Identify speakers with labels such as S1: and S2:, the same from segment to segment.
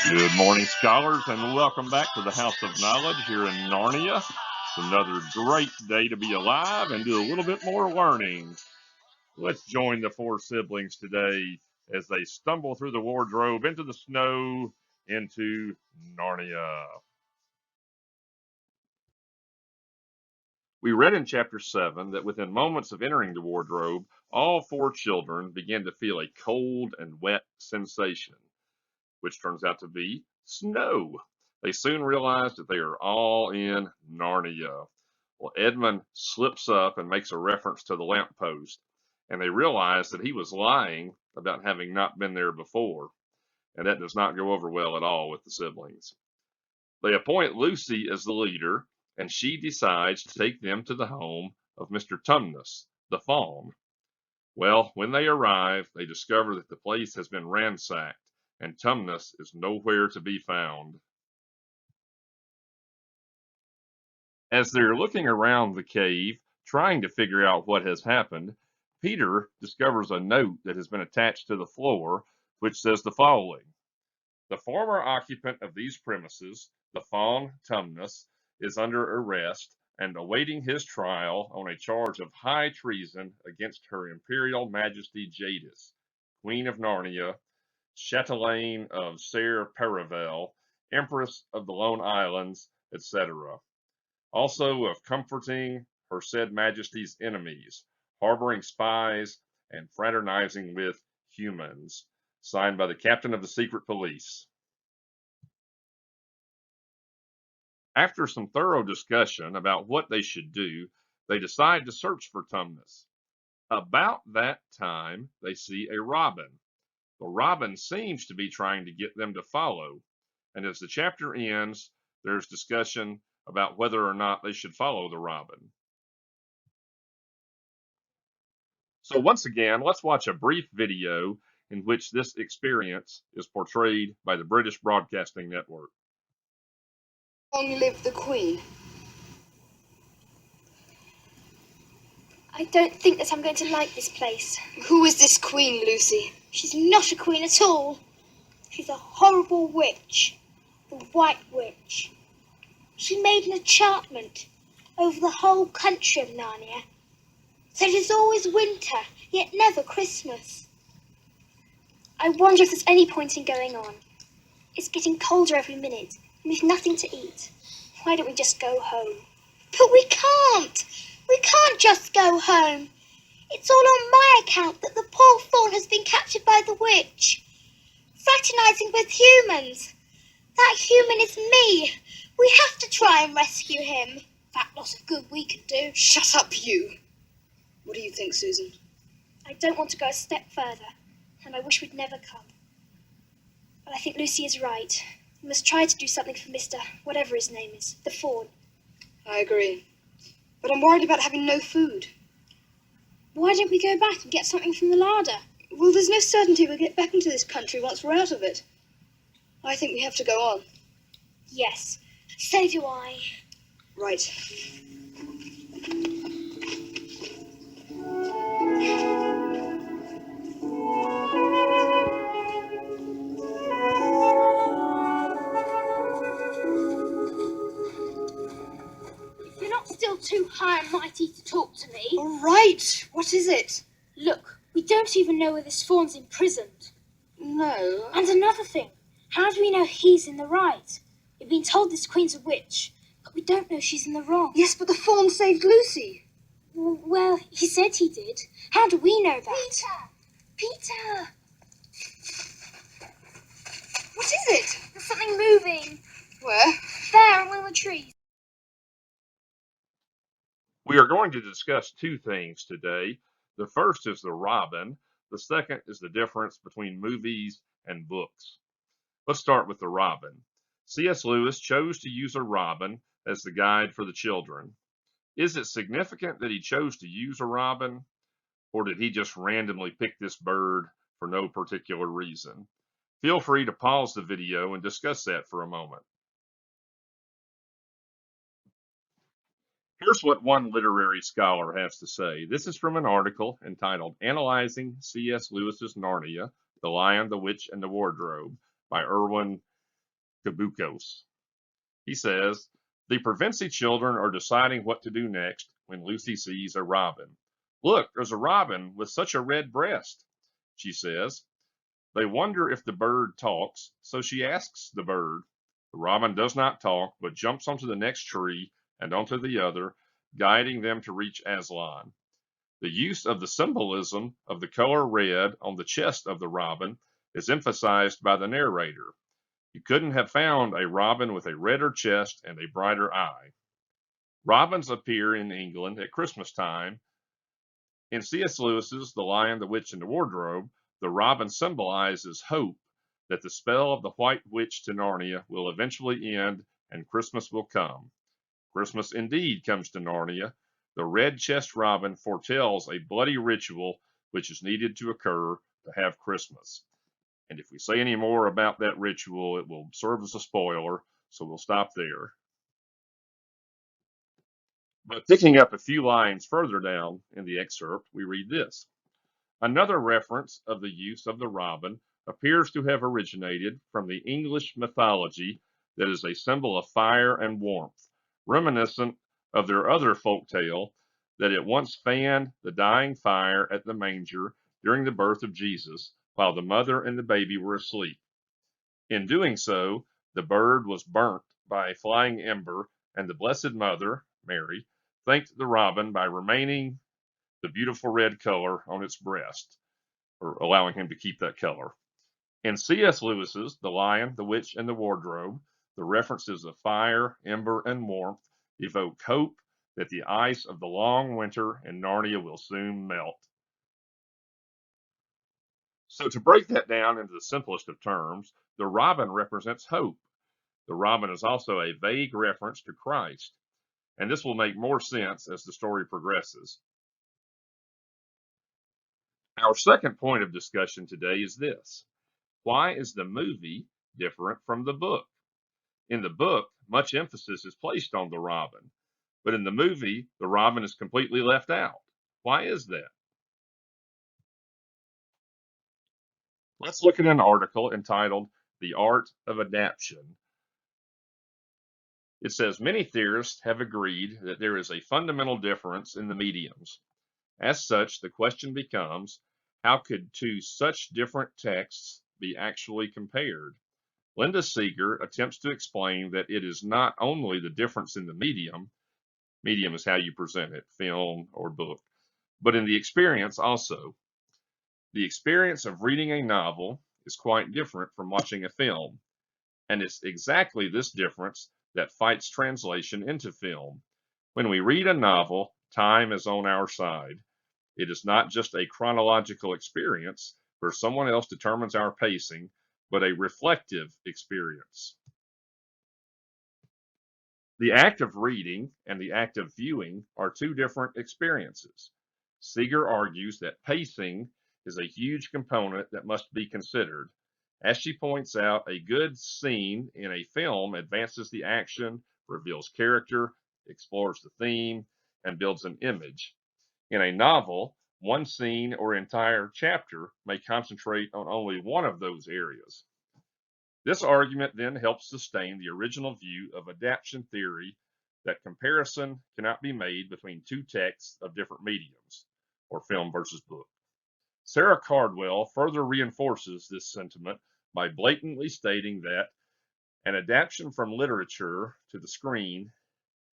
S1: Good morning, scholars, and welcome back to the House of Knowledge here in Narnia. It's another great day to be alive and do a little bit more learning. Let's join the four siblings today as they stumble through the wardrobe into the snow into Narnia. We read in chapter 7 that within moments of entering the wardrobe, all four children began to feel a cold and wet sensation, which turns out to be snow. They soon realize that they are all in Narnia. Well, Edmund slips up and makes a reference to the lamppost, and they realize that he was lying about having not been there before, and that does not go over well at all with the siblings. They appoint Lucy as the leader, and she decides to take them to the home of Mr. Tumnus, the fawn. Well, when they arrive, they discover that the place has been ransacked, and Tumnus is nowhere to be found. As they're looking around the cave, trying to figure out what has happened, Peter discovers a note that has been attached to the floor, which says the following. The former occupant of these premises, the fawn Tumnus, is under arrest and awaiting his trial on a charge of high treason against Her Imperial Majesty Jadis, Queen of Narnia, Chatelaine of Ser Paravel, Empress of the Lone Islands, etc. Also of comforting her said Majesty's enemies, harboring spies, and fraternizing with humans. Signed by the captain of the secret police. After some thorough discussion about what they should do, they decide to search for Tumnus. About that time, they see a robin. The robin seems to be trying to get them to follow, and as the chapter ends, there's discussion about whether or not they should follow the robin. So once again, let's watch a brief video in which this experience is portrayed by the British Broadcasting Network.
S2: Long live the Queen.
S3: I don't think that I'm going to like this place.
S2: Who is this Queen, Lucy?
S3: She's not a queen at all. She's a horrible witch. The White Witch. She made an enchantment over the whole country of Narnia. So it is always winter, yet never Christmas. I wonder if there's any point in going on. It's getting colder every minute, and we've nothing to eat. Why don't we just go home?
S4: But we can't! We can't just go home. It's all on my account that the poor fawn has been captured by the witch. Fraternizing with humans. That human is me. We have to try and rescue him.
S3: That lot of good we can do.
S2: Shut up, you. What do you think, Susan?
S3: I don't want to go a step further, and I wish we'd never come. But I think Lucy is right. We must try to do something for Mr. whatever his name is, the fawn.
S2: I agree. But I'm worried about having no food.
S3: Why don't we go back and get something from the larder?
S2: Well, there's no certainty we'll get back into this country once we're out of it. I think we have to go on.
S3: Yes, so do I.
S2: Right.
S3: You're not still too high and mighty to talk to me.
S2: All right. What is it?
S3: Look, we don't even know where this fawn's imprisoned.
S2: No.
S3: And another thing, how do we know he's in the right? We've been told this queen's a witch, but we don't know she's in the wrong.
S2: Yes, but the fawn saved Lucy.
S3: Well, he said he did. How do we know that?
S4: Peter!
S2: What is it?
S3: There's something moving.
S2: Where?
S3: There, among the trees.
S1: We are going to discuss two things today. The first is the robin. The second is the difference between movies and books. Let's start with the robin. C.S. Lewis chose to use a robin as the guide for the children. Is it significant that he chose to use a robin, or did he just randomly pick this bird for no particular reason? Feel free to pause the video and discuss that for a moment. Here's what one literary scholar has to say. This is from an article entitled Analyzing C.S. Lewis's Narnia, The Lion, the Witch, and the Wardrobe by Erwin Kabukos. He says, the Provenci children are deciding what to do next when Lucy sees a robin. Look, there's a robin with such a red breast, she says. They wonder if the bird talks, so she asks the bird. The robin does not talk, but jumps onto the next tree and onto the other, guiding them to reach Aslan. The use of the symbolism of the color red on the chest of the robin is emphasized by the narrator. You couldn't have found a robin with a redder chest and a brighter eye. Robins appear in England at Christmas time. In C.S. Lewis's The Lion, the Witch, and the Wardrobe, the robin symbolizes hope that the spell of the White Witch to Narnia will eventually end and Christmas will come. Christmas indeed comes to Narnia. The red-chest robin foretells a bloody ritual which is needed to occur to have Christmas. And if we say any more about that ritual, it will serve as a spoiler, so we'll stop there. But picking up a few lines further down in the excerpt, we read this. Another reference of the use of the robin appears to have originated from the English mythology that is a symbol of fire and warmth, reminiscent of their other folk tale that it once fanned the dying fire at the manger during the birth of Jesus while the mother and the baby were asleep. In doing so, the bird was burnt by a flying ember, and the Blessed Mother, Mary, thanked the robin by remaining the beautiful red color on its breast, or allowing him to keep that color. In C.S. Lewis's The Lion, the Witch, and the Wardrobe, the references of fire, ember, and warmth evoke hope that the ice of the long winter in Narnia will soon melt. So to break that down into the simplest of terms, the robin represents hope. The robin is also a vague reference to Christ, and this will make more sense as the story progresses. Our second point of discussion today is this. Why is the movie different from the book? In the book, much emphasis is placed on the robin, but in the movie, the robin is completely left out. Why is that? Let's look at an article entitled The Art of Adaptation. It says many theorists have agreed that there is a fundamental difference in the mediums. As such, the question becomes, how could two such different texts be actually compared? Linda Seeger attempts to explain that it is not only the difference in the medium is how you present it, film or book, but in the experience also. The experience of reading a novel is quite different from watching a film, and it's exactly this difference that fights translation into film. When we read a novel, time is on our side. It is not just a chronological experience where someone else determines our pacing, but a reflective experience. The act of reading and the act of viewing are two different experiences. Seeger argues that pacing is a huge component that must be considered. As she points out, a good scene in a film advances the action, reveals character, explores the theme, and builds an image. In a novel, one scene or entire chapter may concentrate on only one of those areas. This argument then helps sustain the original view of adaptation theory that comparison cannot be made between two texts of different mediums, or film versus book. Sarah Cardwell further reinforces this sentiment by blatantly stating that an adaptation from literature to the screen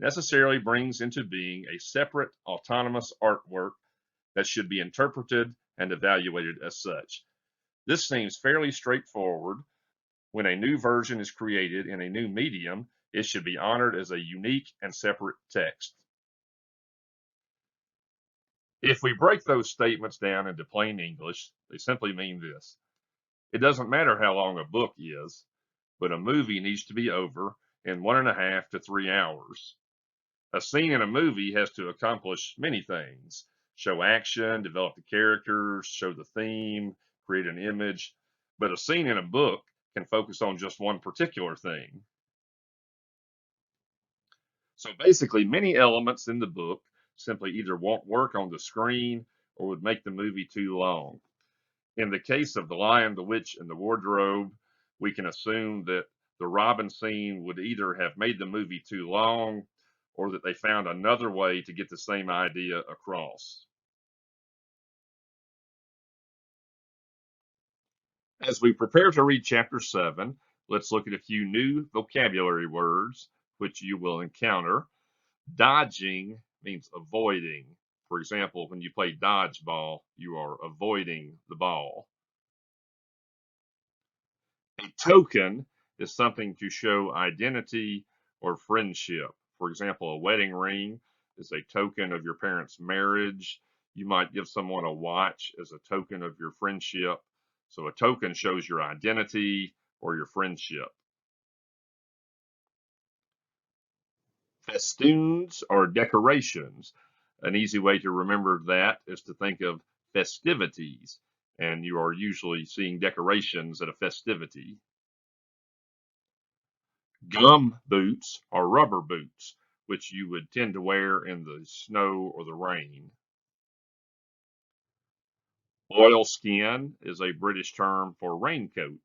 S1: necessarily brings into being a separate, autonomous artwork that should be interpreted and evaluated as such. This seems fairly straightforward. When a new version is created in a new medium, it should be honored as a unique and separate text. If we break those statements down into plain English, they simply mean this. It doesn't matter how long a book is, but a movie needs to be over in 1.5 to 3 hours. A scene in a movie has to accomplish many things. Show action, develop the characters, show the theme, create an image. But a scene in a book can focus on just one particular thing. So basically, many elements in the book simply either won't work on the screen or would make the movie too long. In the case of The Lion, the Witch, and the Wardrobe, we can assume that the robin scene would either have made the movie too long or that they found another way to get the same idea across. As we prepare to read chapter 7, let's look at a few new vocabulary words which you will encounter. Dodging means avoiding. For example, when you play dodgeball, you are avoiding the ball. A token is something to show identity or friendship. For example, a wedding ring is a token of your parents' marriage. You might give someone a watch as a token of your friendship. So a token shows your identity or your friendship. Festoons or decorations. An easy way to remember that is to think of festivities, and you are usually seeing decorations at a festivity. Gum boots are rubber boots, which you would tend to wear in the snow or the rain. Oilskin is a British term for raincoat.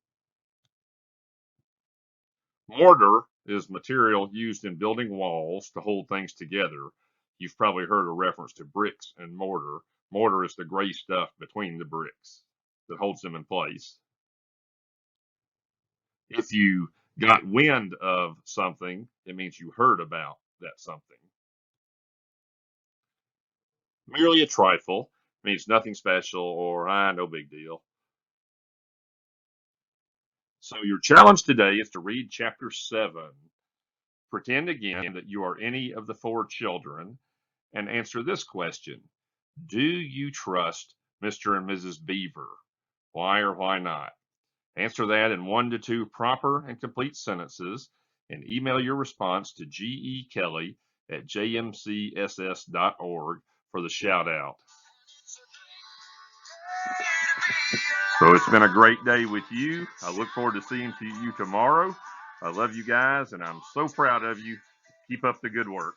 S1: Mortar is material used in building walls to hold things together. You've probably heard a reference to bricks and mortar. Mortar is the gray stuff between the bricks that holds them in place. If you got wind of something, it means you heard about that something. Merely a trifle means nothing special or no big deal. So your challenge today is to read chapter 7. Pretend again that you are any of the 4 children and answer this question. Do you trust Mr. and Mrs. Beaver? Why or why not? Answer that in 1 to 2 proper and complete sentences and email your response to gekelley@jmcss.org for the shout out. So it's been a great day with you. I look forward to seeing you tomorrow. I love you guys and I'm so proud of you. Keep up the good work.